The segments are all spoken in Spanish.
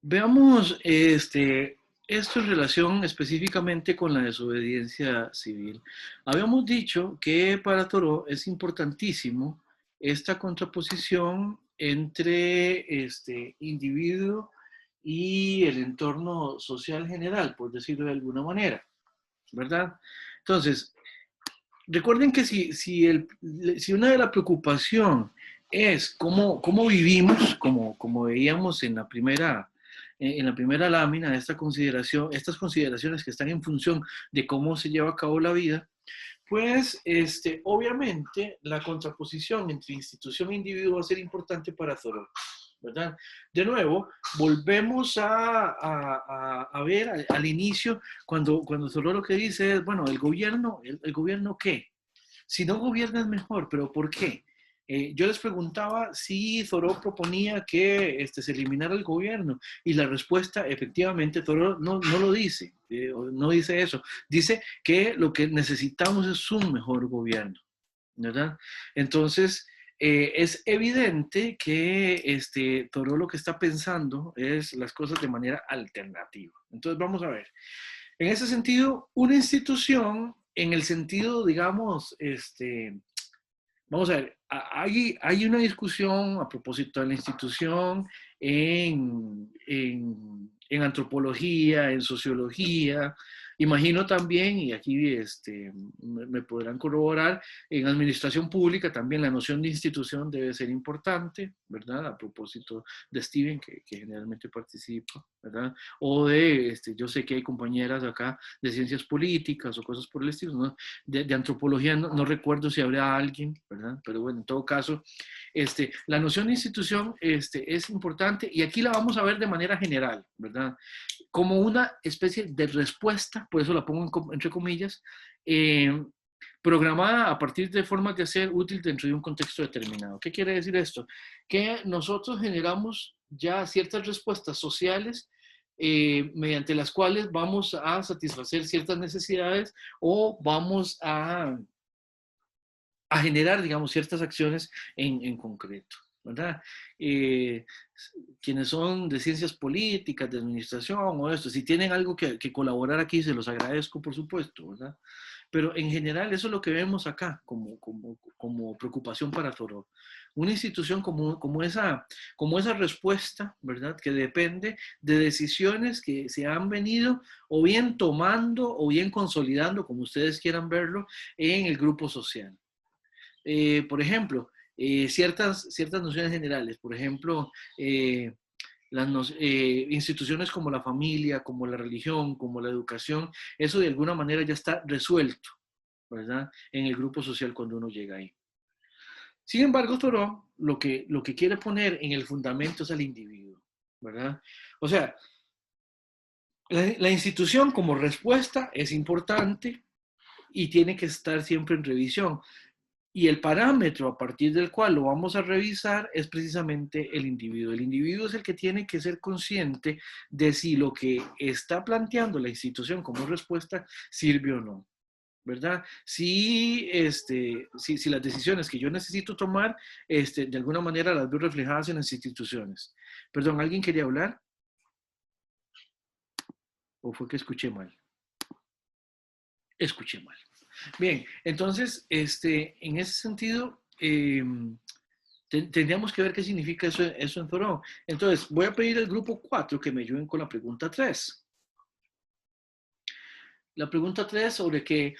Veamos esto en relación específicamente con la desobediencia civil. Habíamos dicho que para Thoreau es importantísimo esta contraposición entre individuo y el entorno social general, por decirlo de alguna manera, ¿verdad? Entonces, recuerden que si una de las preocupaciones es cómo vivimos, como veíamos en la primera lámina de esta consideración, estas consideraciones que están en función de cómo se lleva a cabo la vida, pues obviamente la contraposición entre institución e individuo va a ser importante para Thoreau, ¿verdad? De nuevo, volvemos a ver al inicio, cuando Thoreau lo que dice es, bueno, el gobierno ¿qué? Si no gobierna es mejor, pero ¿por qué? Yo les preguntaba si Thoreau proponía que se eliminara el gobierno y la respuesta, efectivamente, Thoreau no lo dice, no dice eso. Dice que lo que necesitamos es un mejor gobierno, ¿verdad? Entonces, es evidente que Thoreau lo que está pensando es las cosas de manera alternativa. Entonces, vamos a ver. En ese sentido, una institución, en el sentido, digamos, vamos a ver, hay una discusión a propósito de la institución en antropología, en sociología. Imagino también, y aquí me podrán corroborar, en administración pública también la noción de institución debe ser importante, ¿verdad? A propósito de Steven, que generalmente participa, ¿verdad? O yo sé que hay compañeras acá de ciencias políticas o cosas por el estilo, ¿no? De antropología no recuerdo si habrá alguien, ¿verdad? Pero bueno, en todo caso, la noción de institución es importante y aquí la vamos a ver de manera general, ¿verdad? Como una especie de respuesta, por eso la pongo entre comillas, programada a partir de formas de hacer útil dentro de un contexto determinado. ¿Qué quiere decir esto? Que nosotros generamos ya ciertas respuestas sociales mediante las cuales vamos a satisfacer ciertas necesidades o vamos a generar, digamos, ciertas acciones en concreto, ¿verdad? Eh, Quienes son de ciencias políticas, de administración o esto, si tienen algo que colaborar aquí, se los agradezco, por supuesto, ¿verdad? Pero en general eso es lo que vemos acá como preocupación para Thoreau. Una institución como esa respuesta, ¿verdad? Que depende de decisiones que se han venido o bien tomando o bien consolidando, como ustedes quieran verlo, en el grupo social. Por ejemplo, ciertas nociones generales, por ejemplo, instituciones como la familia, como la religión, como la educación, eso de alguna manera ya está resuelto, ¿verdad? En el grupo social cuando uno llega ahí. Sin embargo, Thoreau lo que quiere poner en el fundamento es al individuo, ¿verdad? O sea, la institución como respuesta es importante y tiene que estar siempre en revisión. Y el parámetro a partir del cual lo vamos a revisar es precisamente el individuo. El individuo es el que tiene que ser consciente de si lo que está planteando la institución como respuesta sirve o no, ¿verdad? Si las decisiones que yo necesito tomar, de alguna manera las veo reflejadas en las instituciones. Perdón, ¿alguien quería hablar? ¿O fue que escuché mal? Escuché mal. Bien, entonces, en ese sentido, tendríamos que ver qué significa eso en Thoreau. Entonces, voy a pedir al grupo 4 que me ayuden con la pregunta 3. La pregunta 3 sobre que,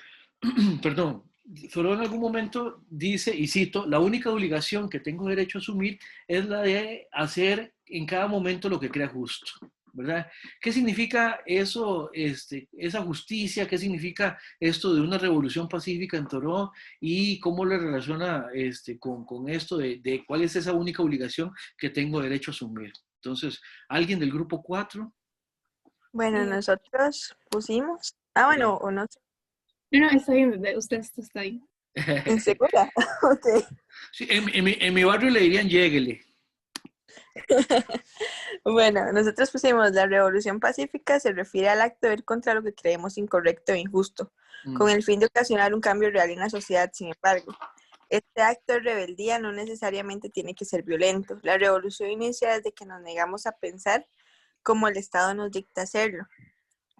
perdón, Thoreau en algún momento dice, y cito, la única obligación que tengo derecho a asumir es la de hacer en cada momento lo que crea justo, ¿verdad? ¿Qué significa eso, esa justicia? ¿Qué significa esto de una revolución pacífica en Thoreau? ¿Y cómo le relaciona con esto de cuál es esa única obligación que tengo derecho a asumir? Entonces, ¿alguien del grupo 4? Bueno, nosotros pusimos... Ah, bueno, o no sé. No, está bien, usted está bien. ¿Segura? Ok. Sí, en mi barrio le dirían lléguele. Bueno, nosotros pusimos la revolución pacífica se refiere al acto de ir contra lo que creemos incorrecto e injusto, con el fin de ocasionar un cambio real en la sociedad. Sin embargo, este acto de rebeldía no necesariamente tiene que ser violento. La revolución inicia desde que nos negamos a pensar como el Estado nos dicta hacerlo.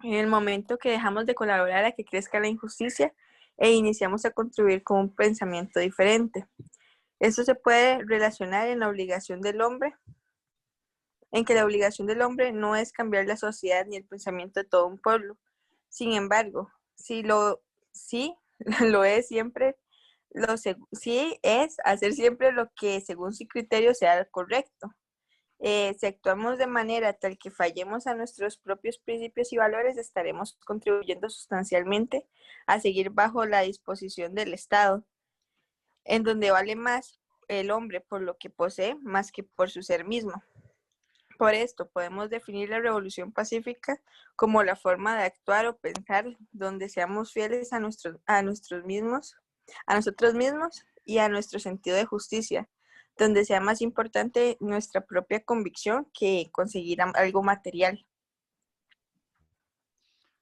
En el momento que dejamos de colaborar a que crezca la injusticia e iniciamos a contribuir con un pensamiento diferente. Esto se puede relacionar en la obligación del hombre, en que la obligación del hombre no es cambiar la sociedad ni el pensamiento de todo un pueblo. Sin embargo, sí lo es siempre, sí es hacer siempre lo que según su criterio sea correcto. Si actuamos de manera tal que fallemos a nuestros propios principios y valores, estaremos contribuyendo sustancialmente a seguir bajo la disposición del Estado, en donde vale más el hombre por lo que posee más que por su ser mismo. Por esto, podemos definir la revolución pacífica como la forma de actuar o pensar donde seamos fieles a nosotros mismos y a nuestro sentido de justicia, donde sea más importante nuestra propia convicción que conseguir algo material.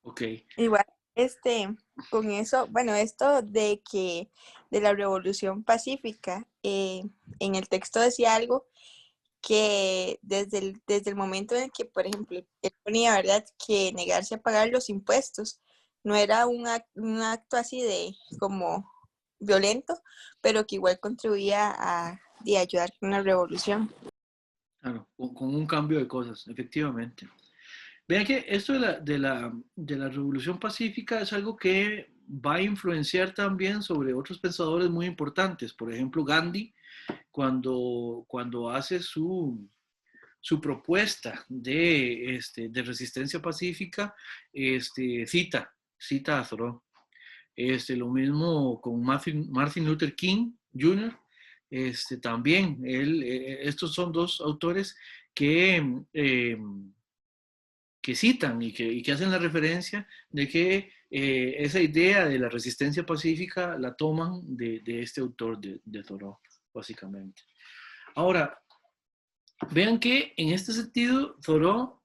Ok. Igual, con eso, bueno, esto de la revolución pacífica, en el texto decía algo que desde el momento en que, por ejemplo, él ponía, ¿verdad?, que negarse a pagar los impuestos no era un acto así de como violento, pero que igual contribuía a ayudar con la revolución. Claro, con un cambio de cosas, efectivamente. Vean que esto de la revolución pacífica es algo que va a influenciar también sobre otros pensadores muy importantes. Por ejemplo, Gandhi, cuando hace su propuesta de resistencia pacífica, cita a Thoreau. Lo mismo con Martin Luther King Jr., también, estos son dos autores que, que citan y que hacen la referencia de que esa idea de la resistencia pacífica la toman de este autor de Thoreau, básicamente. Ahora, vean que en este sentido Thoreau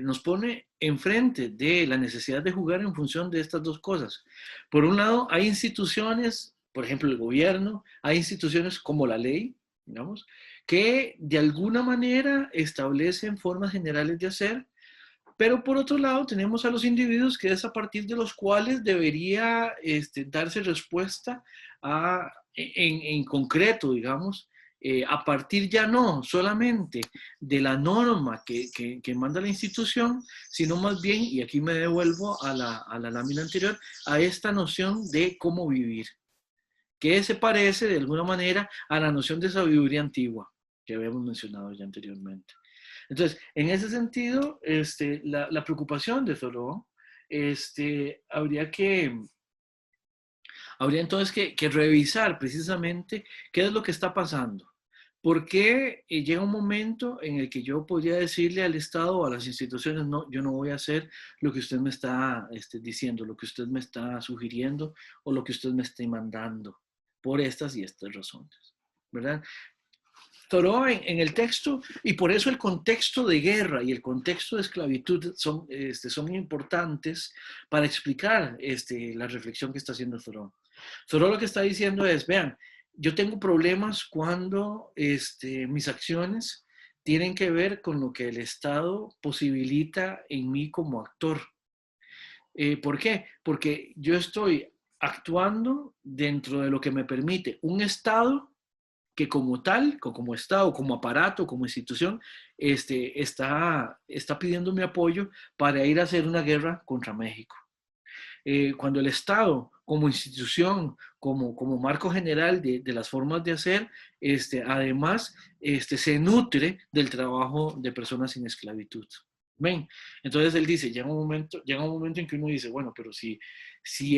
nos pone enfrente de la necesidad de jugar en función de estas dos cosas. Por un lado, hay instituciones, por ejemplo, el gobierno, hay instituciones como la ley, digamos, que de alguna manera establecen formas generales de hacer, pero por otro lado tenemos a los individuos que es a partir de los cuales debería darse respuesta en concreto, digamos, a partir ya no solamente de la norma que manda la institución, sino más bien, y aquí me devuelvo a la lámina anterior, a esta noción de cómo vivir, que se parece de alguna manera a la noción de sabiduría antigua que habíamos mencionado ya anteriormente. Entonces, en ese sentido, la preocupación de Thoreau, habría entonces que revisar precisamente qué es lo que está pasando. ¿Por qué llega un momento en el que yo podría decirle al Estado o a las instituciones, no, yo no voy a hacer lo que usted me está diciendo, lo que usted me está sugiriendo o lo que usted me está mandando, por estas y estas razones, ¿verdad? Thoreau en el texto, y por eso el contexto de guerra y el contexto de esclavitud son importantes para explicar la reflexión que está haciendo Thoreau. Thoreau lo que está diciendo es, vean, yo tengo problemas cuando mis acciones tienen que ver con lo que el Estado posibilita en mí como actor. ¿Por qué? Porque yo estoy actuando dentro de lo que me permite un Estado que como tal, como Estado, como aparato, como institución, está pidiendo mi apoyo para ir a hacer una guerra contra México. Cuando el Estado, como institución, como marco general de las formas de hacer, además se nutre del trabajo de personas sin esclavitud. ¿Ven? Entonces él dice, llega un momento en que uno dice, bueno, pero si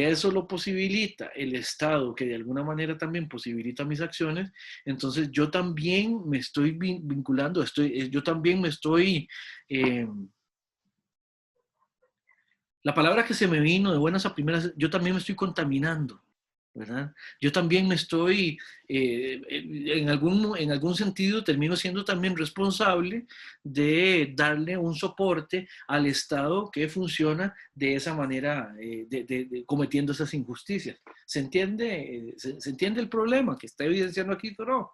eso lo posibilita el Estado, que de alguna manera también posibilita mis acciones, entonces yo también me estoy vinculando, yo también me estoy... la palabra que se me vino de buenas a primeras, yo también me estoy contaminando, ¿verdad? Yo también me estoy, en algún sentido, termino siendo también responsable de darle un soporte al Estado que funciona de esa manera, cometiendo esas injusticias. ¿Se entiende? ¿Se entiende el problema que está evidenciando aquí Thoreau?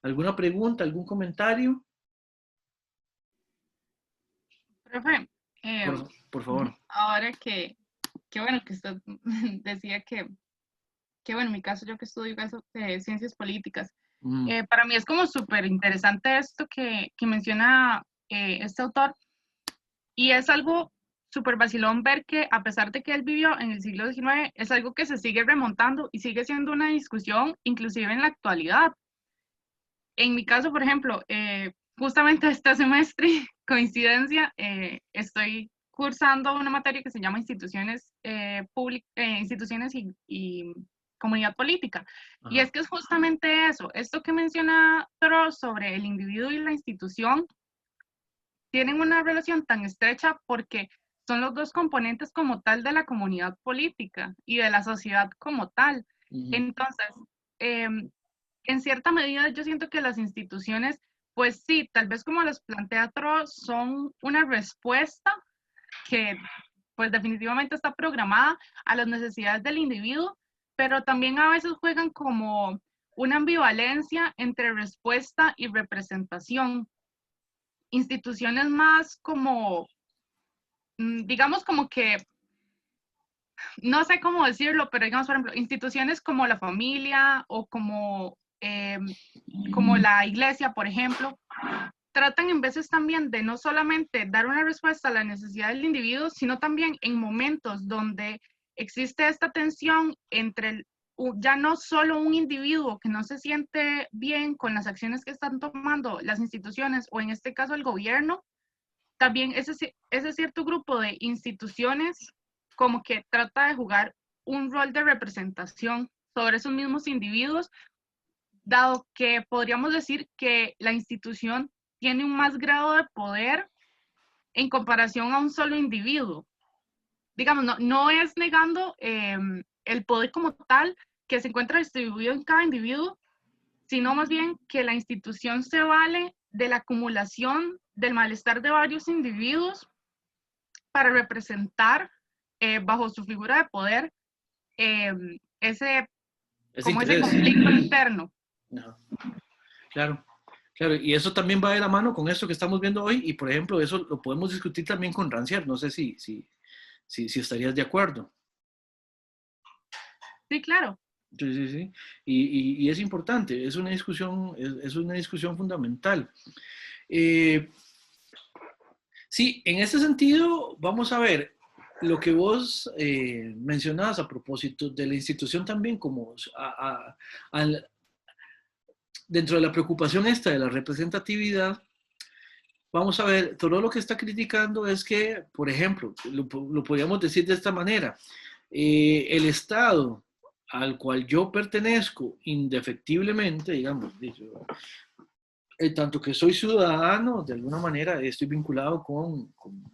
¿Alguna pregunta, algún comentario? Profe, Por favor. ahora que bueno, que usted decía que bueno, en mi caso yo que estudio ciencias políticas, para mí es como súper interesante esto que menciona este autor, y es algo súper vacilón ver que a pesar de que él vivió en el siglo XIX, es algo que se sigue remontando y sigue siendo una discusión inclusive en la actualidad. En mi caso, por ejemplo, justamente este semestre, coincidencia, estoy cursando una materia que se llama instituciones instituciones y comunidad política. Ajá. Y es que es justamente eso, esto que menciona Thoreau sobre el individuo y la institución, tienen una relación tan estrecha porque son los dos componentes como tal de la comunidad política y de la sociedad como tal. Entonces, en cierta medida yo siento que las instituciones, pues sí, tal vez como los plantea Thoreau, son una respuesta que pues definitivamente está programada a las necesidades del individuo, pero también a veces juegan como una ambivalencia entre respuesta y representación. Instituciones más como, digamos como que, no sé cómo decirlo, pero digamos, por ejemplo, instituciones como la familia o como la iglesia, por ejemplo, tratan en veces también de no solamente dar una respuesta a la necesidad del individuo, sino también en momentos donde existe esta tensión entre ya no solo un individuo que no se siente bien con las acciones que están tomando las instituciones o en este caso el gobierno, también ese cierto grupo de instituciones como que trata de jugar un rol de representación sobre esos mismos individuos, dado que podríamos decir que la institución tiene un más grado de poder en comparación a un solo individuo. Digamos, no es negando el poder como tal que se encuentra distribuido en cada individuo, sino más bien que la institución se vale de la acumulación del malestar de varios individuos para representar bajo su figura de poder ese conflicto interno. No. Claro, claro, y eso también va de la mano con esto que estamos viendo hoy, y por ejemplo, eso lo podemos discutir también con Rancière, no sé si estarías de acuerdo. Sí, claro. Sí. Y es importante, es una discusión fundamental. Sí, en ese sentido, vamos a ver, lo que vos mencionabas a propósito de la institución también, como dentro de la preocupación esta de la representatividad, vamos a ver, todo lo que está criticando es que, por ejemplo, lo podríamos decir de esta manera, el Estado al cual yo pertenezco indefectiblemente, digamos, tanto que soy ciudadano, de alguna manera estoy vinculado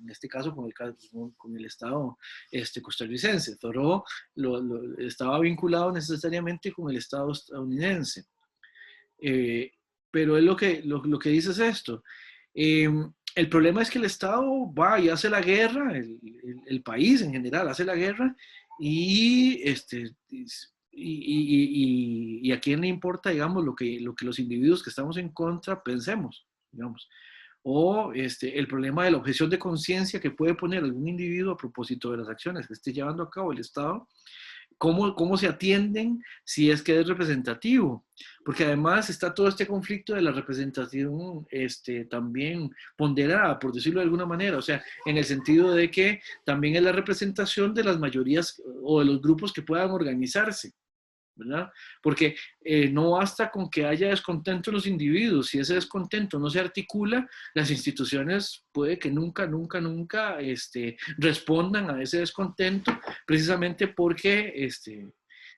en este caso, con el Estado costarricense. Thoreau estaba vinculado necesariamente con el Estado estadounidense. Pero él lo que dice es esto. El problema es que el Estado va y hace la guerra, el país en general hace la guerra, y a quién le importa, digamos, lo que los individuos que estamos en contra pensemos, digamos. O el problema de la objeción de conciencia que puede poner algún individuo a propósito de las acciones que esté llevando a cabo el Estado. ¿Cómo se atienden si es que es representativo? Porque además está todo este conflicto de la representación también ponderada, por decirlo de alguna manera, o sea, en el sentido de que también es la representación de las mayorías o de los grupos que puedan organizarse, ¿verdad? Porque no basta con que haya descontento en los individuos. Si ese descontento no se articula, las instituciones puede que nunca respondan a ese descontento, precisamente porque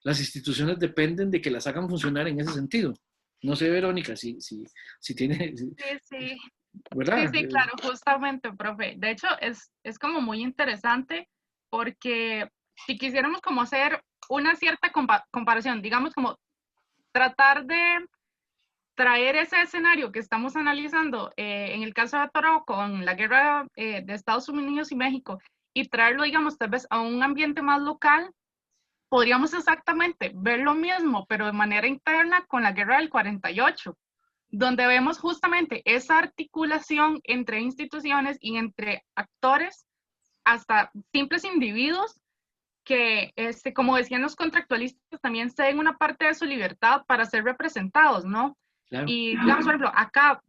las instituciones dependen de que las hagan funcionar en ese sentido. No sé, Verónica, si tiene... Sí. ¿Verdad? Sí, claro, justamente, profe. De hecho, es como muy interesante porque si quisiéramos como hacer una cierta comparación, digamos como tratar de traer ese escenario que estamos analizando en el caso de Thoreau con la guerra de Estados Unidos y México y traerlo, digamos, tal vez a un ambiente más local, podríamos exactamente ver lo mismo, pero de manera interna con la guerra del 48. donde vemos justamente esa articulación entre instituciones y entre actores, hasta simples individuos, que, como decían los contractualistas, también ceden una parte de su libertad para ser representados, ¿no? Claro. Y, digamos, por ejemplo, acá,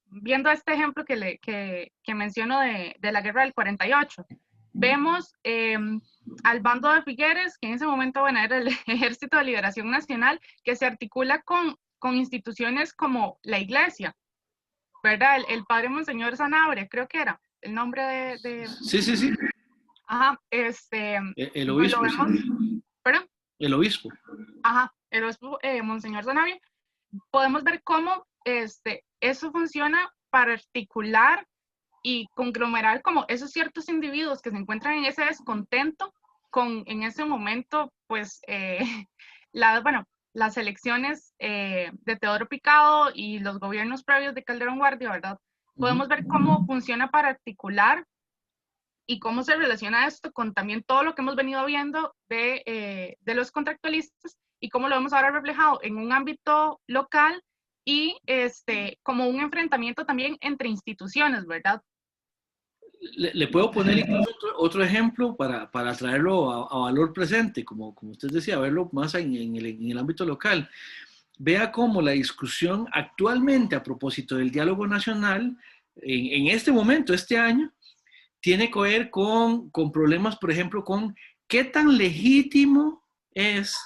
viendo este ejemplo que menciono de la guerra del 48, vemos al bando de Figueres, que en ese momento, bueno, era el Ejército de Liberación Nacional, que se articula con instituciones como la iglesia, ¿verdad? El padre Monseñor Sanabria, creo que era el nombre de... Sí, sí, sí. Ajá, El obispo. lo vemos, Sí. ¿perdón? El obispo. Ajá, el obispo Monseñor Sanabria. Podemos ver cómo eso funciona para articular y conglomerar como esos ciertos individuos que se encuentran en ese descontento con, en ese momento, pues, las elecciones de Teodoro Picado y los gobiernos previos de Calderón Guardia, ¿verdad? Podemos ver cómo funciona para articular y cómo se relaciona esto con también todo lo que hemos venido viendo de los contractualistas y cómo lo vemos ahora reflejado en un ámbito local y como un enfrentamiento también entre instituciones, ¿verdad? Le puedo poner incluso otro ejemplo para traerlo a valor presente, como usted decía, verlo más en el ámbito local. Vea cómo la discusión actualmente a propósito del diálogo nacional, en este momento, este año, tiene que ver con problemas, por ejemplo, con qué tan legítimo es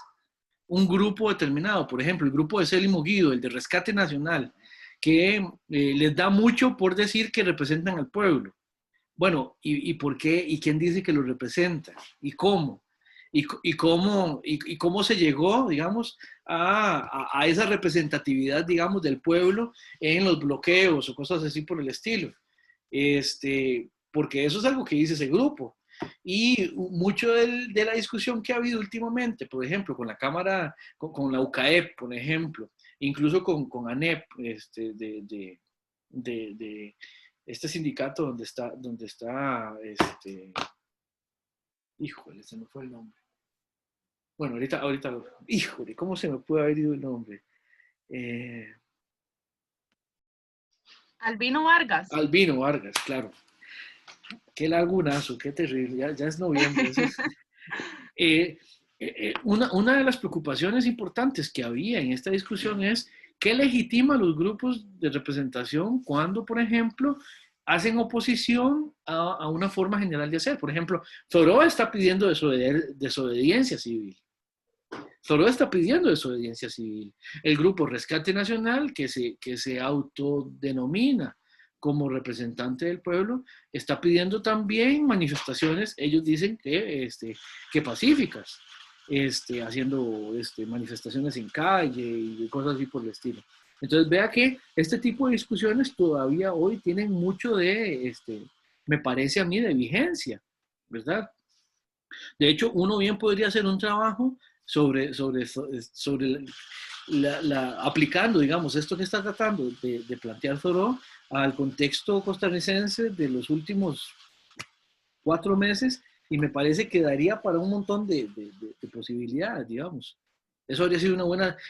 un grupo determinado. Por ejemplo, el grupo de Célimo Guido, el de Rescate Nacional, que les da mucho por decir que representan al pueblo. Bueno, ¿y por qué? ¿Y quién dice que lo representa? ¿Y cómo? ¿Y cómo se llegó, digamos, a esa representatividad, digamos, del pueblo en los bloqueos o cosas así por el estilo? Porque eso es algo que dice ese grupo. Y mucho de la discusión que ha habido últimamente, por ejemplo, con la Cámara, con la UCAEP, por ejemplo, incluso con ANEP, de este sindicato donde está, híjole, se me fue el nombre. Bueno, ahorita, híjole, ¿cómo se me puede haber ido el nombre? Albino Vargas. Albino Vargas, claro. Qué lagunazo, qué terrible, ya es noviembre. Una de las preocupaciones importantes que había en esta discusión es qué legitima los grupos de representación cuando, por ejemplo, hacen oposición a una forma general de hacer. Por ejemplo, Thoreau está pidiendo desobediencia civil. Thoreau está pidiendo desobediencia civil. El grupo Rescate Nacional, que se autodenomina como representante del pueblo, está pidiendo también manifestaciones, ellos dicen que pacíficas, haciendo manifestaciones en calle y cosas así por el estilo. Entonces vea que este tipo de discusiones todavía hoy tienen mucho me parece a mí, de vigencia, ¿verdad? De hecho, uno bien podría hacer un trabajo sobre aplicando, digamos, esto que está tratando de plantear Thoreau al contexto costarricense de los últimos 4 meses, y me parece que daría para un montón de posibilidades, digamos. Eso habría sido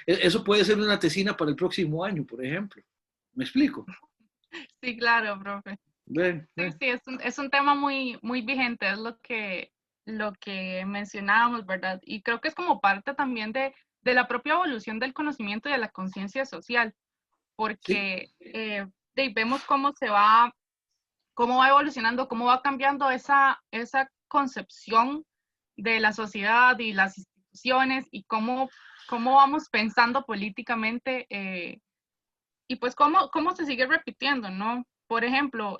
eso puede ser una tesina para el próximo año, por ejemplo. ¿Me explico? Sí, claro, profe. Sí, es un tema muy, muy vigente, es lo que mencionábamos, ¿verdad? Y creo que es como parte también de la propia evolución del conocimiento y de la conciencia social, porque vemos cómo va evolucionando, cómo va cambiando esa concepción de la sociedad y las instituciones y cómo vamos pensando políticamente y pues cómo se sigue repitiendo, ¿no? Por ejemplo,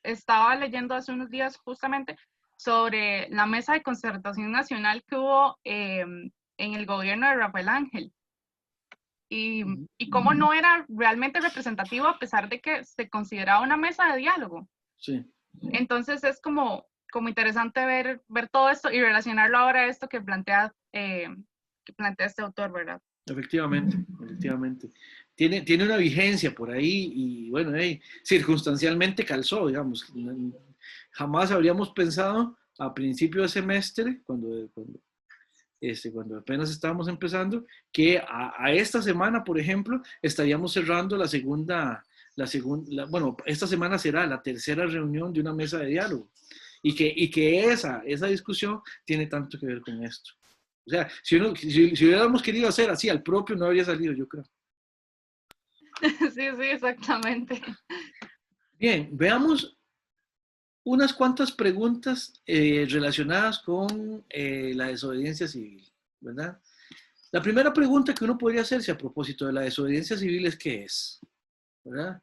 estaba leyendo hace unos días justamente sobre la mesa de concertación nacional que hubo en el gobierno de Rafael Ángel y cómo no era realmente representativo a pesar de que se consideraba una mesa de diálogo. Sí. Entonces es como interesante ver todo esto y relacionarlo ahora a esto que plantea este autor, ¿verdad? Efectivamente. Tiene una vigencia por ahí y bueno, circunstancialmente calzó, digamos. Jamás habríamos pensado a principio de semestre, cuando cuando apenas estábamos empezando, que a esta semana, por ejemplo, estaríamos cerrando bueno, esta semana será la tercera reunión de una mesa de diálogo. Y que esa discusión tiene tanto que ver con esto. O sea, si hubiéramos querido hacer así al propio, no habría salido, yo creo. Sí, exactamente. Bien, veamos unas cuantas preguntas relacionadas con la desobediencia civil, ¿verdad? La primera pregunta que uno podría hacerse a propósito de la desobediencia civil es ¿qué es? ¿Verdad?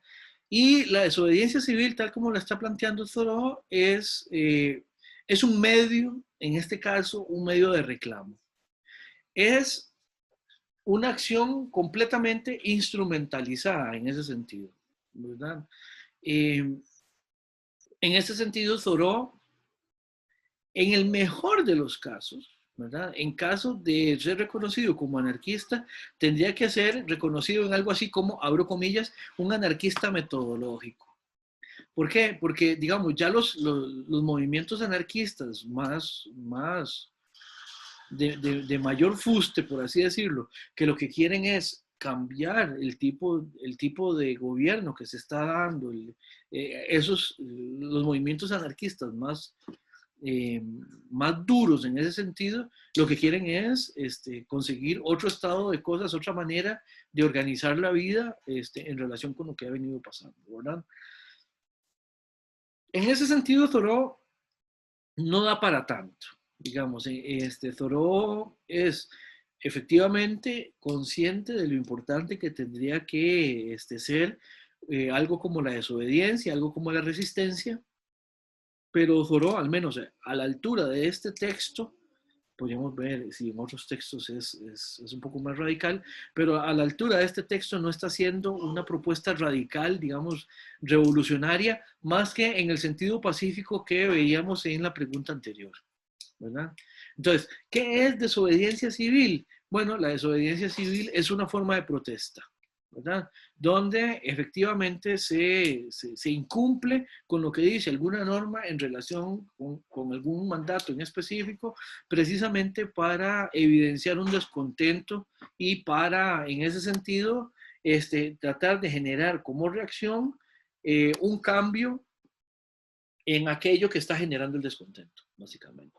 Y la desobediencia civil, tal como la está planteando Thoreau, es un medio, en este caso, un medio de reclamo. Es una acción completamente instrumentalizada en ese sentido, ¿verdad? En ese sentido, Thoreau, en el mejor de los casos, ¿verdad? En caso de ser reconocido como anarquista, tendría que ser reconocido en algo así como, abro comillas, un anarquista metodológico. ¿Por qué? Porque, digamos, ya los movimientos anarquistas más de mayor fuste, por así decirlo, que lo que quieren es cambiar el tipo de gobierno que se está dando, los movimientos anarquistas más duros en ese sentido, lo que quieren es conseguir otro estado de cosas, otra manera de organizar la vida en relación con lo que ha venido pasando, ¿verdad? En ese sentido, Thoreau no da para tanto. Digamos, Thoreau es efectivamente consciente de lo importante que tendría que ser algo como la desobediencia, algo como la resistencia, pero Thoreau, al menos a la altura de este texto, podríamos ver si en otros textos es un poco más radical, pero a la altura de este texto no está haciendo una propuesta radical, digamos, revolucionaria, más que en el sentido pacífico que veíamos en la pregunta anterior, ¿verdad? Entonces, ¿qué es desobediencia civil? Bueno, la desobediencia civil es una forma de protesta, ¿verdad? Donde efectivamente se incumple con lo que dice alguna norma en relación con algún mandato en específico, precisamente para evidenciar un descontento y para, en ese sentido, tratar de generar como reacción un cambio en aquello que está generando el descontento, básicamente.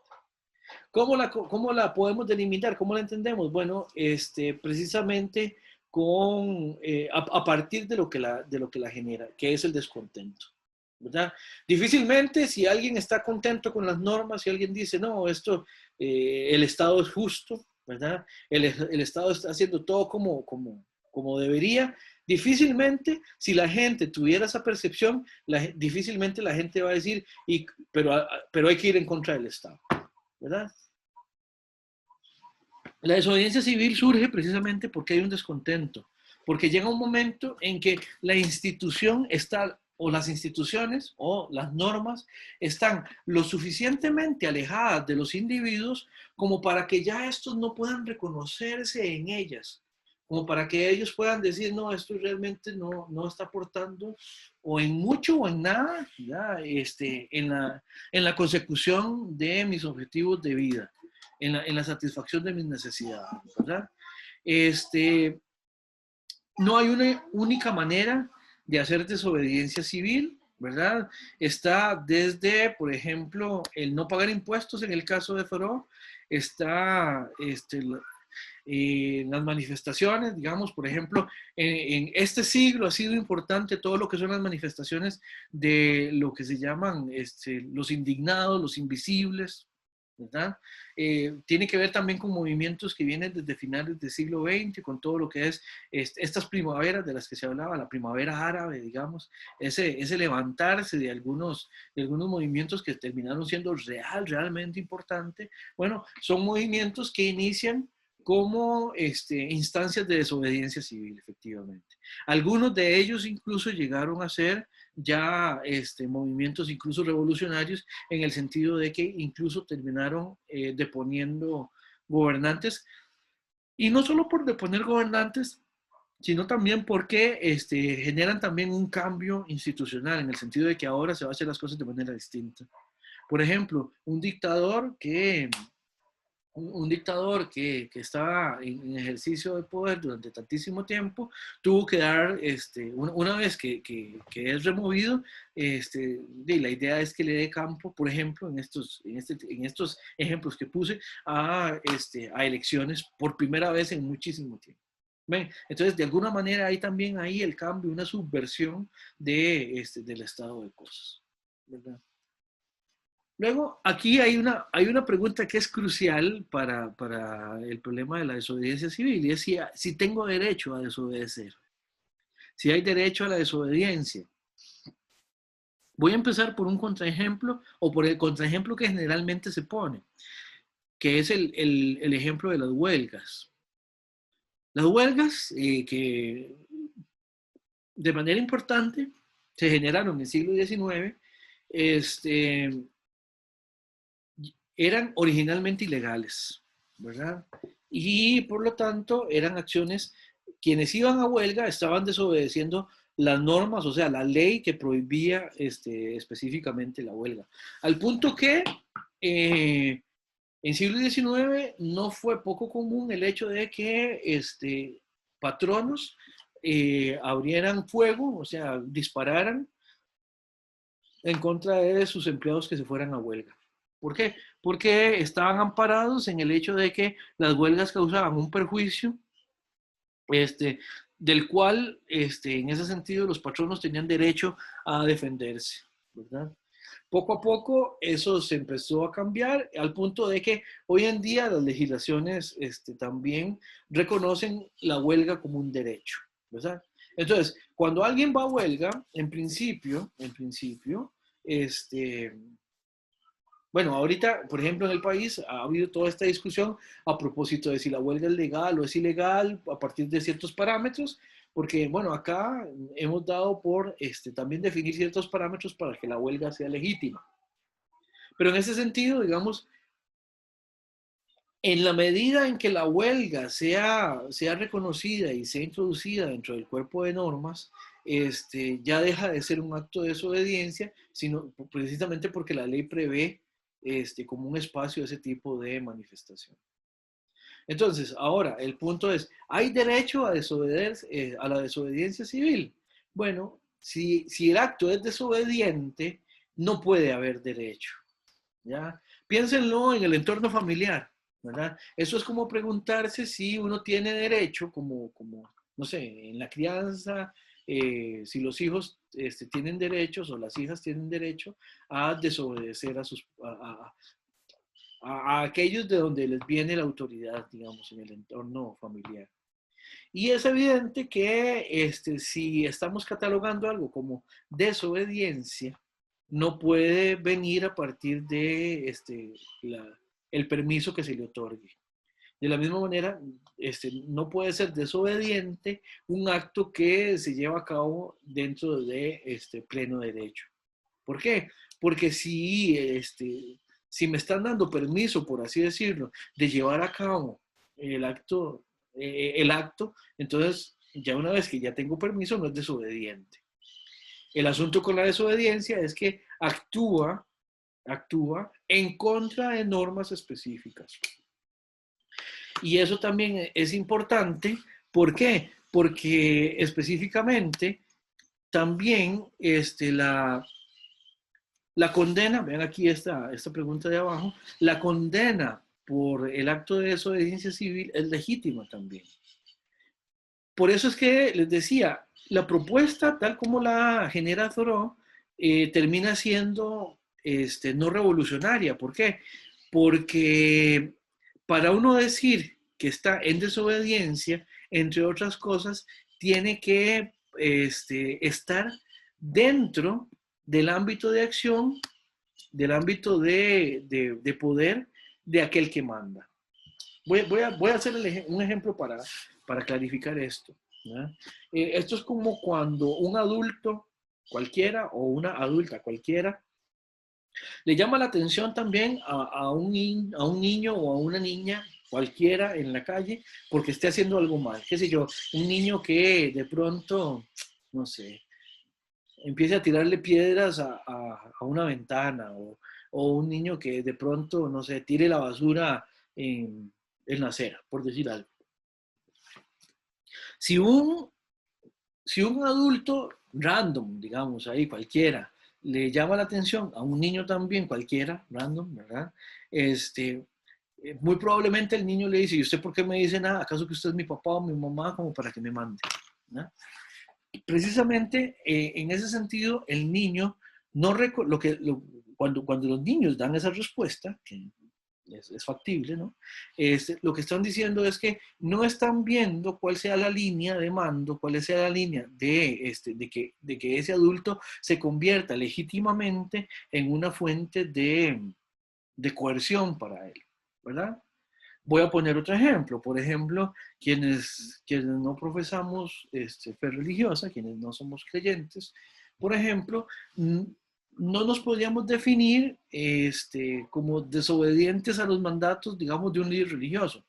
¿Cómo la podemos delimitar? ¿Cómo la entendemos? Bueno, precisamente a partir de lo que la genera, que es el descontento, ¿verdad? Difícilmente si alguien está contento con las normas, si alguien dice, no, el Estado es justo, ¿verdad? El Estado está haciendo todo como debería. Difícilmente, si la gente tuviera esa percepción, difícilmente la gente va a decir, pero hay que ir en contra del Estado, ¿verdad? La desobediencia civil surge precisamente porque hay un descontento, porque llega un momento en que la institución está, o las instituciones, o las normas, están lo suficientemente alejadas de los individuos como para que ya estos no puedan reconocerse en ellas, como para que ellos puedan decir, no, esto realmente no está aportando o en mucho o en nada, ya, en la consecución de mis objetivos de vida. En la satisfacción de mis necesidades, ¿verdad? No hay una única manera de hacer desobediencia civil, ¿verdad? Está desde, por ejemplo, el no pagar impuestos en el caso de Thoreau, está las manifestaciones, digamos, por ejemplo, en este siglo ha sido importante todo lo que son las manifestaciones de lo que se llaman los indignados, los invisibles, ¿verdad? Tiene que ver también con movimientos que vienen desde finales del siglo XX, con todo lo que es estas primaveras de las que se hablaba, la primavera árabe, digamos, ese levantarse de algunos movimientos que terminaron siendo realmente importantes. Bueno, son movimientos que inician como instancias de desobediencia civil, efectivamente. Algunos de ellos incluso llegaron a ser ya movimientos incluso revolucionarios en el sentido de que incluso terminaron deponiendo gobernantes, y no solo por deponer gobernantes, sino también porque generan también un cambio institucional en el sentido de que ahora se va a hacer las cosas de manera distinta. Por ejemplo, un dictador que un dictador que estaba en ejercicio de poder durante tantísimo tiempo, tuvo que dar, una vez que es removido, la idea es que le dé campo, por ejemplo, en estos ejemplos que puse, a elecciones por primera vez en muchísimo tiempo. ¿Ven? Entonces, de alguna manera hay también ahí el cambio, una subversión del estado de cosas, ¿verdad? Luego, aquí hay una pregunta que es crucial para el problema de la desobediencia civil, y es si tengo derecho a desobedecer, si hay derecho a la desobediencia. Voy a empezar por un contraejemplo, o por el contraejemplo que generalmente se pone, que es el ejemplo de las huelgas. Las huelgas que de manera importante se generaron en el siglo XIX, eran originalmente ilegales, ¿verdad? Y por lo tanto eran acciones, quienes iban a huelga estaban desobedeciendo las normas, o sea, la ley que prohibía específicamente la huelga. Al punto que en siglo XIX no fue poco común el hecho de que patronos abrieran fuego, o sea, dispararan en contra de sus empleados que se fueran a huelga. ¿Por qué? Porque estaban amparados en el hecho de que las huelgas causaban un perjuicio, del cual, en ese sentido, los patronos tenían derecho a defenderse, ¿verdad? Poco a poco eso se empezó a cambiar al punto de que hoy en día las legislaciones también reconocen la huelga como un derecho, ¿verdad? Entonces, cuando alguien va a huelga, en principio, bueno, ahorita, por ejemplo, en el país ha habido toda esta discusión a propósito de si la huelga es legal o es ilegal a partir de ciertos parámetros, porque, bueno, acá hemos dado por también definir ciertos parámetros para que la huelga sea legítima. Pero en ese sentido, digamos, en la medida en que la huelga sea reconocida y sea introducida dentro del cuerpo de normas, ya deja de ser un acto de desobediencia, sino precisamente porque la ley prevé como un espacio de ese tipo de manifestación. Entonces, ahora, el punto es, ¿hay derecho a desobedecer, a la desobediencia civil? Bueno, si el acto es desobediente, no puede haber derecho, ¿ya? Piénsenlo en el entorno familiar, ¿verdad? Eso es como preguntarse si uno tiene derecho, como no sé, en la crianza, si los hijos tienen derechos o las hijas tienen derecho a desobedecer a aquellos de donde les viene la autoridad, digamos, en el entorno familiar. Y es evidente que si estamos catalogando algo como desobediencia, no puede venir a partir de el permiso que se le otorgue. De la misma manera, no puede ser desobediente un acto que se lleva a cabo dentro de pleno derecho. ¿Por qué? Porque si me están dando permiso, por así decirlo, de llevar a cabo el acto, entonces ya una vez que ya tengo permiso no es desobediente. El asunto con la desobediencia es que actúa en contra de normas específicas. Y eso también es importante. ¿Por qué? Porque específicamente también la condena, vean aquí esta pregunta de abajo, la condena por el acto de desobediencia civil es legítima también. Por eso es que les decía, la propuesta tal como la genera Thoreau termina siendo no revolucionaria. ¿Por qué? Porque para uno decir que está en desobediencia, entre otras cosas, tiene que estar dentro del ámbito de acción, del ámbito de poder de aquel que manda. Voy a hacer un ejemplo para clarificar esto, ¿ya? Esto es como cuando un adulto cualquiera o una adulta cualquiera le llama la atención también a un niño o a una niña cualquiera en la calle porque esté haciendo algo mal. Qué sé yo, un niño que de pronto, no sé, empiece a tirarle piedras a una ventana o un niño que de pronto, no sé, tire la basura en la acera, por decir algo. Si un adulto random, digamos ahí cualquiera, le llama la atención a un niño también cualquiera, random, ¿verdad? Muy probablemente el niño le dice, ¿y usted por qué me dice nada? ¿Acaso que usted es mi papá o mi mamá como para que me mande? ¿No? Precisamente en ese sentido, el niño no cuando los niños dan esa respuesta, que es factible, ¿no? Lo que están diciendo es que no están viendo cuál sea la línea de mando, cuál sea la línea de que ese adulto se convierta legítimamente en una fuente de coerción para él, ¿verdad? Voy a poner otro ejemplo. Por ejemplo, quienes no profesamos fe religiosa, quienes no somos creyentes, por ejemplo, no nos podríamos definir como desobedientes a los mandatos, digamos, de un líder religioso.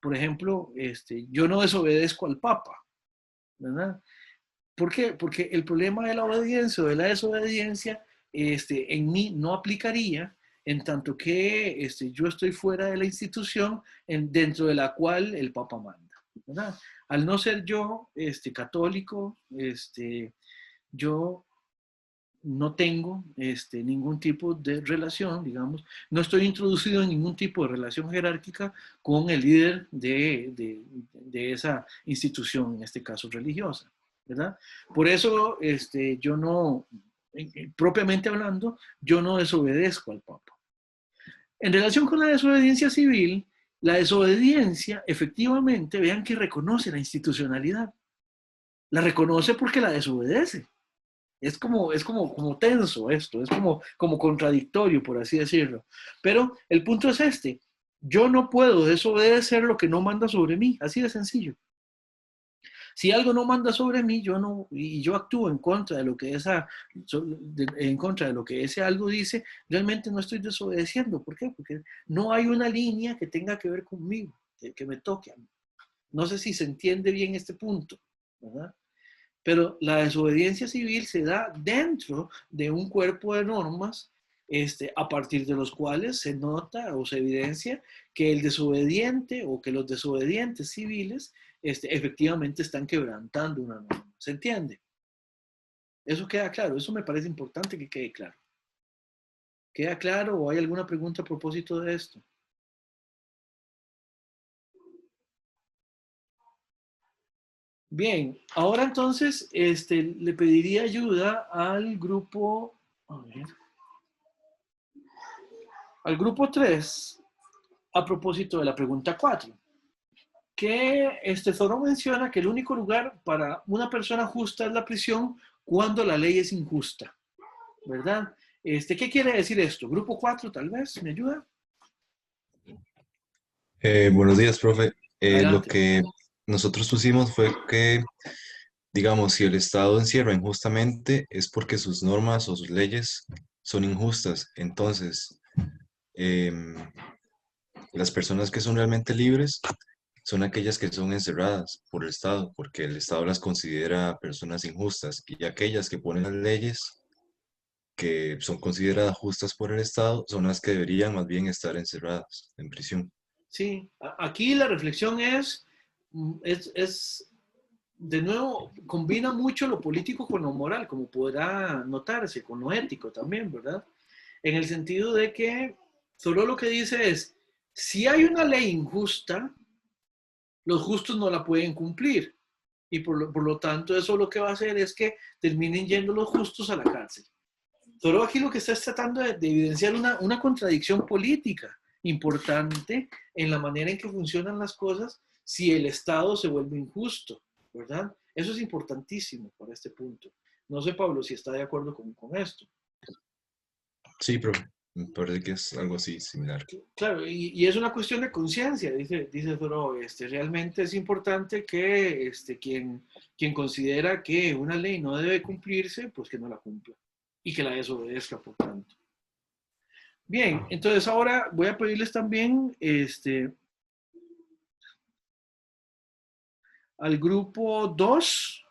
Por ejemplo, yo no desobedezco al Papa, ¿verdad? ¿Por qué? Porque el problema de la obediencia o de la desobediencia en mí no aplicaría en tanto que yo estoy fuera de la institución dentro de la cual el Papa manda, ¿verdad? Al no ser yo católico, yo no tengo ningún tipo de relación, digamos, no estoy introducido en ningún tipo de relación jerárquica con el líder de esa institución, en este caso religiosa, ¿verdad? Por eso yo no, propiamente hablando, yo no desobedezco al Papa. En relación con la desobediencia civil, la desobediencia efectivamente, vean que reconoce la institucionalidad, la reconoce porque la desobedece. Es como tenso esto, es como contradictorio, por así decirlo. Pero el punto es este, yo no puedo desobedecer lo que no manda sobre mí, así de sencillo. Si algo no manda sobre mí, yo actúo en contra de lo que en contra de lo que ese algo dice, realmente no estoy desobedeciendo. ¿Por qué? Porque no hay una línea que tenga que ver conmigo, que me toque a mí. No sé si se entiende bien este punto, ¿verdad? Pero la desobediencia civil se da dentro de un cuerpo de normas a partir de los cuales se nota o se evidencia que el desobediente o que los desobedientes civiles efectivamente están quebrantando una norma. ¿Se entiende? Eso queda claro, eso me parece importante que quede claro. ¿Queda claro o hay alguna pregunta a propósito de esto? Bien, ahora entonces le pediría ayuda al grupo, a ver, al grupo 3 a propósito de la pregunta 4, que Thoreau menciona que el único lugar para una persona justa es la prisión cuando la ley es injusta, ¿verdad? ¿Qué quiere decir esto? Grupo 4, tal vez, ¿me ayuda? Buenos días, profe. Lo Adelante. que nosotros pusimos fue que, digamos, si el Estado encierra injustamente es porque sus normas o sus leyes son injustas. Entonces, em, las personas que son realmente libres son aquellas que son encerradas por el Estado, porque el Estado las considera personas injustas, y aquellas que ponen las leyes que son consideradas justas por el Estado son las que deberían más bien estar encerradas en prisión. Sí, aquí la reflexión de nuevo, combina mucho lo político con lo moral, como podrá notarse, con lo ético también, ¿verdad? En el sentido de que solo lo que dice es, si hay una ley injusta, los justos no la pueden cumplir. Y por lo tanto, eso lo que va a hacer es que terminen yendo los justos a la cárcel. Solo aquí lo que está es tratando de evidenciar una contradicción política importante en la manera en que funcionan las cosas si el Estado se vuelve injusto, ¿verdad? Eso es importantísimo para este punto. No sé, Pablo, si está de acuerdo con esto. Sí, profe, me parece que es algo así similar. Claro, y es una cuestión de conciencia, dice Thoreau. Realmente es importante que quien considera que una ley no debe cumplirse, pues que no la cumpla y que la desobedezca, por tanto. Bien, entonces ahora voy a pedirles también al grupo 2,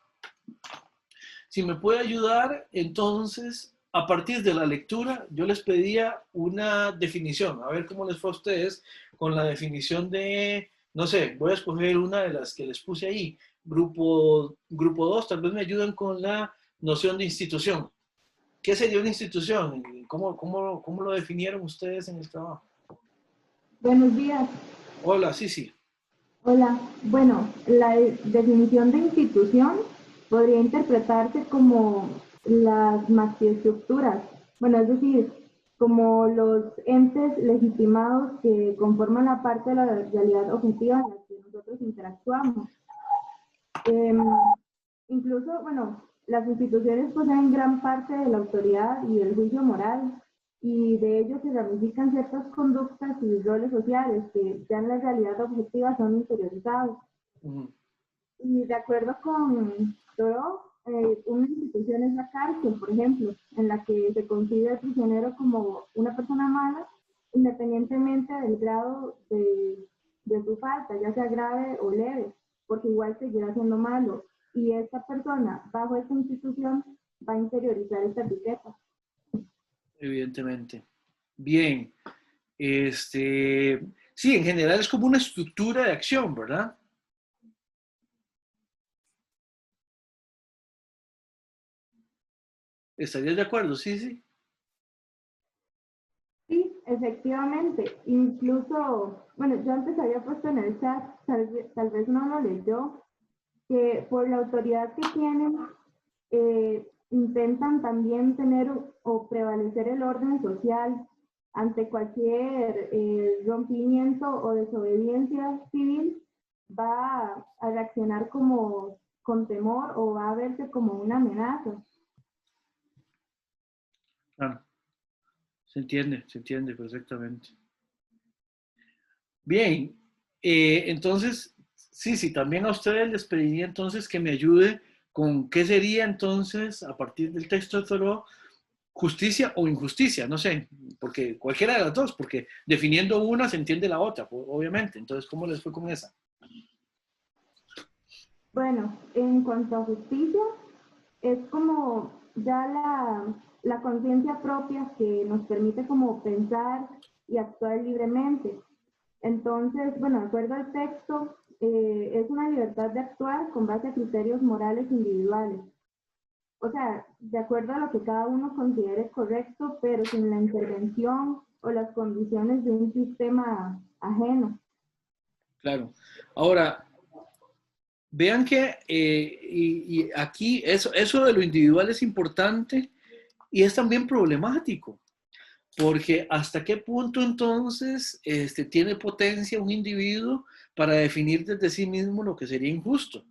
si me puede ayudar entonces a partir de la lectura, yo les pedía una definición, a ver cómo les fue a ustedes con la definición de, no sé, voy a escoger una de las que les puse ahí, grupo 2, tal vez me ayuden con la noción de institución. ¿Qué sería una institución? ¿Cómo lo definieron ustedes en el trabajo? Buenos días. Hola, sí, sí. Hola. Bueno, la definición de institución podría interpretarse como las maxiestructuras. Bueno, es decir, como los entes legitimados que conforman la parte de la realidad objetiva en la que nosotros interactuamos. Incluso, bueno, las instituciones poseen gran parte de la autoridad y del juicio moral, y de ello se ramifican ciertas conductas y roles sociales que ya en la realidad objetiva son interiorizados. Y de acuerdo con Thoreau, una institución es la cárcel, por ejemplo, en la que se concibe al prisionero como una persona mala, independientemente del grado de su falta, ya sea grave o leve, porque igual seguirá siendo malo. Y esta persona, bajo esta institución, va a interiorizar esta etiqueta. Evidentemente. Bien. Sí, en general es como una estructura de acción, ¿verdad? ¿Estarías de acuerdo? Sí, sí. Sí, efectivamente. Incluso, bueno, yo antes había puesto en el chat, tal vez no lo leyó, que por la autoridad que tienen, intentan también tener o prevalecer el orden social ante cualquier rompimiento o desobediencia civil, va a reaccionar como con temor o va a verse como una amenaza. Claro. Se entiende perfectamente. Bien, entonces, sí, también a ustedes les pediría entonces que me ayude con qué sería entonces, a partir del texto de Thoreau, justicia o injusticia, no sé, porque cualquiera de las dos, porque definiendo una se entiende la otra, obviamente. Entonces, ¿cómo les fue con esa? Bueno, en cuanto a justicia, es como ya la conciencia propia que nos permite como pensar y actuar libremente. Entonces, bueno, de acuerdo al texto, es una libertad de actuar con base a criterios morales individuales. O sea, de acuerdo a lo que cada uno considere correcto, pero sin la intervención o las condiciones de un sistema ajeno. Claro. Ahora, vean que y aquí eso de lo individual es importante y es también problemático, porque hasta qué punto entonces tiene potencia un individuo para definir desde sí mismo lo que sería injusto.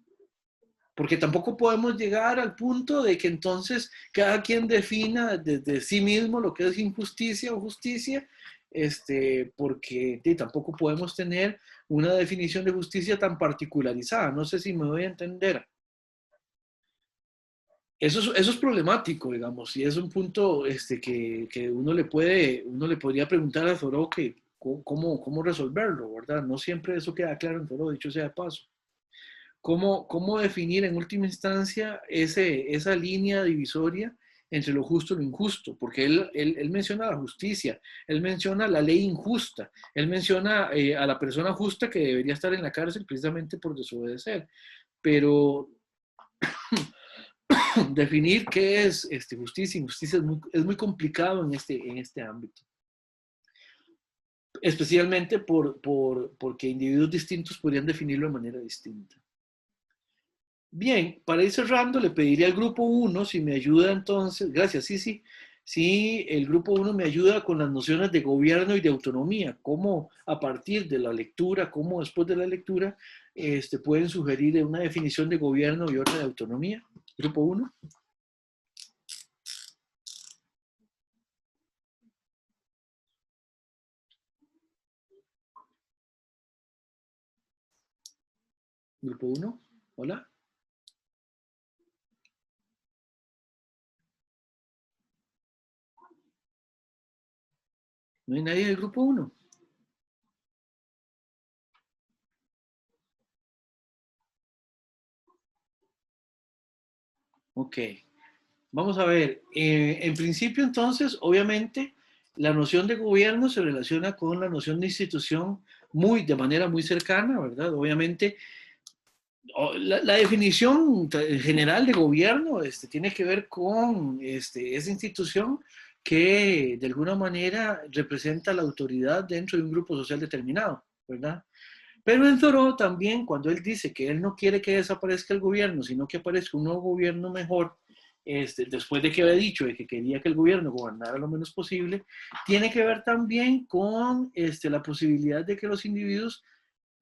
Porque tampoco podemos llegar al punto de que entonces cada quien defina desde sí mismo lo que es injusticia o justicia, porque tampoco podemos tener una definición de justicia tan particularizada. No sé si me voy a entender. Eso es problemático, digamos, y es un punto que uno le podría preguntar a Thoreau que cómo resolverlo, ¿verdad? No siempre eso queda claro en Thoreau, dicho sea de paso. ¿Cómo definir en última instancia esa línea divisoria entre lo justo y lo injusto? Porque él menciona la justicia, él menciona la ley injusta, él menciona a la persona justa que debería estar en la cárcel precisamente por desobedecer. Pero definir qué es justicia e injusticia es muy complicado en este ámbito. Especialmente porque individuos distintos podrían definirlo de manera distinta. Bien, para ir cerrando, le pediría al grupo 1 si me ayuda entonces, gracias, sí, el grupo 1 me ayuda con las nociones de gobierno y de autonomía, cómo a partir de la lectura, cómo después de la lectura, pueden sugerir una definición de gobierno y otra de autonomía. Grupo 1. Grupo 1, hola. ¿No hay nadie del grupo 1? Ok. Vamos a ver, en principio entonces, obviamente, la noción de gobierno se relaciona con la noción de institución de manera muy cercana, ¿verdad? Obviamente, la definición general de gobierno tiene que ver con esa institución que de alguna manera representa la autoridad dentro de un grupo social determinado, ¿verdad? Pero en Thoreau también, cuando él dice que él no quiere que desaparezca el gobierno, sino que aparezca un nuevo gobierno mejor, después de que había dicho de que quería que el gobierno gobernara lo menos posible, tiene que ver también con la posibilidad de que los individuos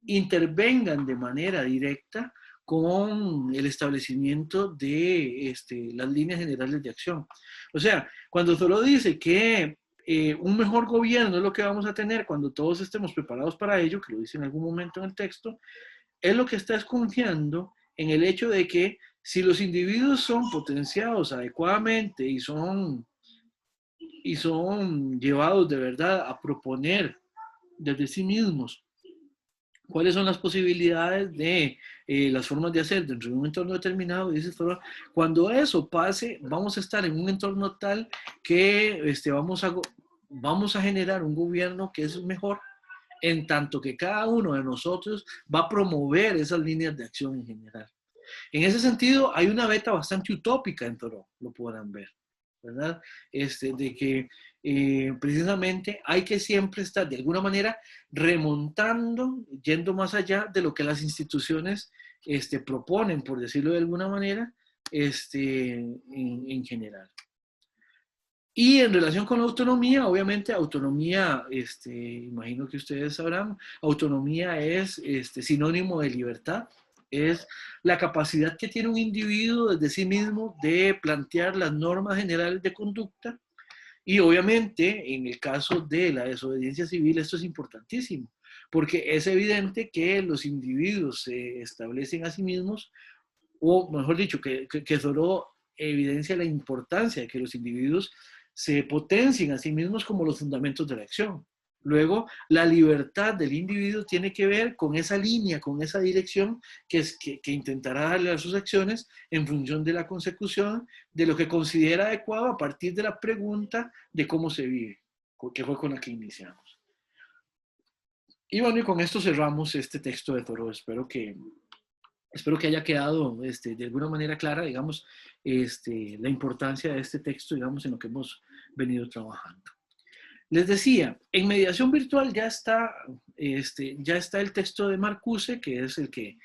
intervengan de manera directa con el establecimiento de las líneas generales de acción. O sea, cuando Thoreau dice que un mejor gobierno es lo que vamos a tener cuando todos estemos preparados para ello, que lo dice en algún momento en el texto, es lo que está desconfiando en el hecho de que si los individuos son potenciados adecuadamente y son llevados de verdad a proponer desde sí mismos cuáles son las posibilidades de las formas de hacer dentro de un entorno determinado, dice Thoreau, cuando eso pase, vamos a estar en un entorno tal que vamos a generar un gobierno que es mejor, en tanto que cada uno de nosotros va a promover esas líneas de acción en general. En ese sentido, hay una beta bastante utópica en Thoreau, lo podrán ver, ¿verdad? De que precisamente hay que siempre estar de alguna manera remontando, yendo más allá de lo que las instituciones proponen, por decirlo de alguna manera, en general. Y en relación con la autonomía, obviamente autonomía, imagino que ustedes sabrán, autonomía es sinónimo de libertad, es la capacidad que tiene un individuo desde sí mismo de plantear las normas generales de conducta. Y obviamente, en el caso de la desobediencia civil, esto es importantísimo, porque es evidente que los individuos se establecen a sí mismos, o mejor dicho, que Thoreau evidencia la importancia de que los individuos se potencien a sí mismos como los fundamentos de la acción. Luego, la libertad del individuo tiene que ver con esa línea, con esa dirección que intentará darle a sus acciones en función de la consecución de lo que considera adecuado a partir de la pregunta de cómo se vive, que fue con la que iniciamos. Y bueno, y con esto cerramos este texto de Thoreau. Espero que haya quedado de alguna manera clara, digamos, la importancia de este texto, digamos, en lo que hemos venido trabajando. Les decía, en mediación virtual ya está el texto de Marcuse, que es el que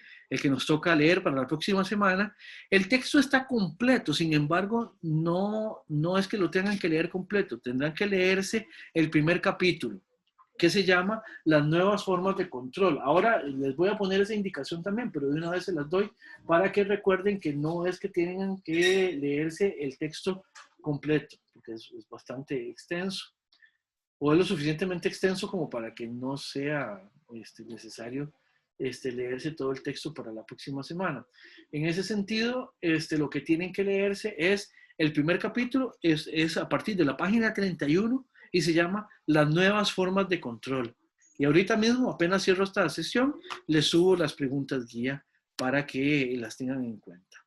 nos toca leer para la próxima semana. El texto está completo, sin embargo, no es que lo tengan que leer completo, tendrán que leerse el primer capítulo, que se llama Las nuevas formas de control. Ahora les voy a poner esa indicación también, pero de una vez se las doy para que recuerden que no es que tienen que leerse el texto completo, porque es bastante extenso, o es lo suficientemente extenso como para que no sea necesario leerse todo el texto para la próxima semana. En ese sentido, lo que tienen que leerse es el primer capítulo, es a partir de la página 31 y se llama Las nuevas formas de control. Y ahorita mismo, apenas cierro esta sesión, les subo las preguntas guía para que las tengan en cuenta.